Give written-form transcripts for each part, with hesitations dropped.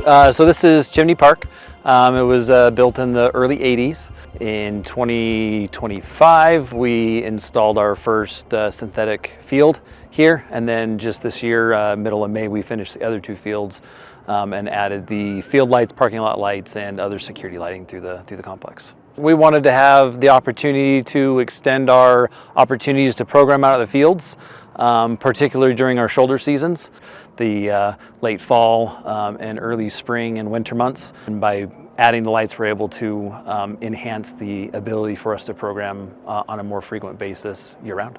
So this is Chimney Park. It was built in the early 80s. In 2025, we installed our first synthetic field here, and then just this year, middle of May, we finished the other two fields and added the field lights, parking lot lights, and other security lighting through the complex. We wanted to have the opportunity to extend our opportunities to program out of the fields, particularly during our shoulder seasons, the late fall and early spring and winter months. And by adding the lights, we're able to enhance the ability for us to program on a more frequent basis year-round.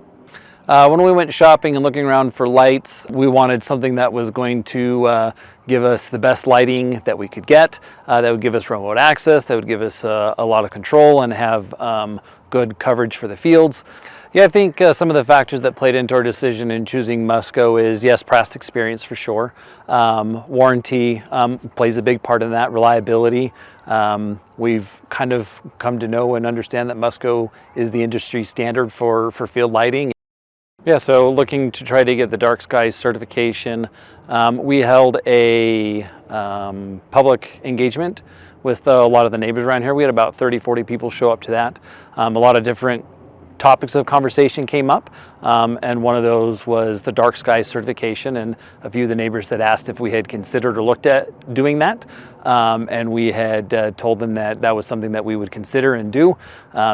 When we went shopping and looking around for lights, we wanted something that was going to give us the best lighting that we could get, that would give us remote access, that would give us a lot of control and have good coverage for the fields. Yeah, I think some of the factors that played into our decision in choosing Musco is, yes, past experience for sure. Warranty plays a big part in that, reliability. We've kind of come to know and understand that Musco is the industry standard for field lighting. Yeah, so looking to try to get the dark sky certification, we held a public engagement with a lot of the neighbors around here. We had about 30-40 people show up to that. A lot of different topics of conversation came up, and one of those was the dark sky certification, and a few of the neighbors had asked if we had considered or looked at doing that, and we had told them that that was something that we would consider and do.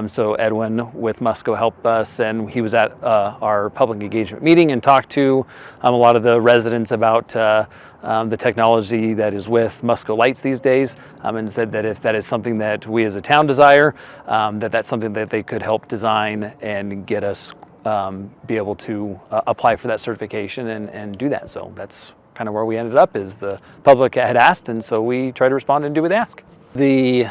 So Edwin with Musco helped us, and he was at our public engagement meeting and talked to a lot of the residents about the technology that is with Musco lights these days, and said that if that is something that we as a town desire, that's something that they could help design and get us be able to apply for that certification and do that. So that's kind of where we ended up, is the public had asked, and so we try to respond and do what they ask. The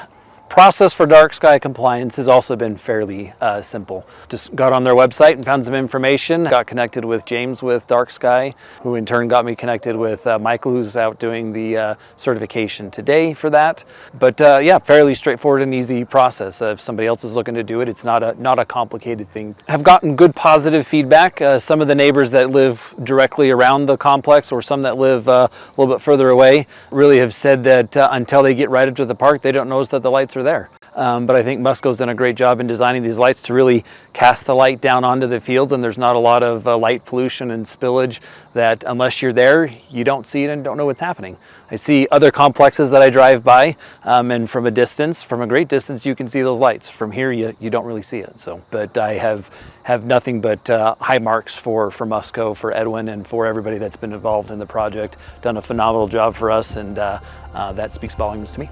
process for dark sky compliance has also been fairly simple. Just got on their website and found some information, got connected with James with Dark Sky, who in turn got me connected with Michael, who's out doing the certification today for that. But yeah, fairly straightforward and easy process. If somebody else is looking to do it, it's not a complicated thing. I've gotten good positive feedback. Some of the neighbors that live directly around the complex, or some that live a little bit further away, really have said that until they get right up to the park, they don't notice that the lights are there. But I think Musco's done a great job in designing these lights to really cast the light down onto the fields, and there's not a lot of light pollution and spillage that unless you're there, you don't see it and don't know what's happening. I see other complexes that I drive by, and from a great distance, you can see those lights. From here, you don't really see it. So, but I have nothing but high marks for Musco, for Edwin, and for everybody that's been involved in the project. Done a phenomenal job for us, and that speaks volumes to me.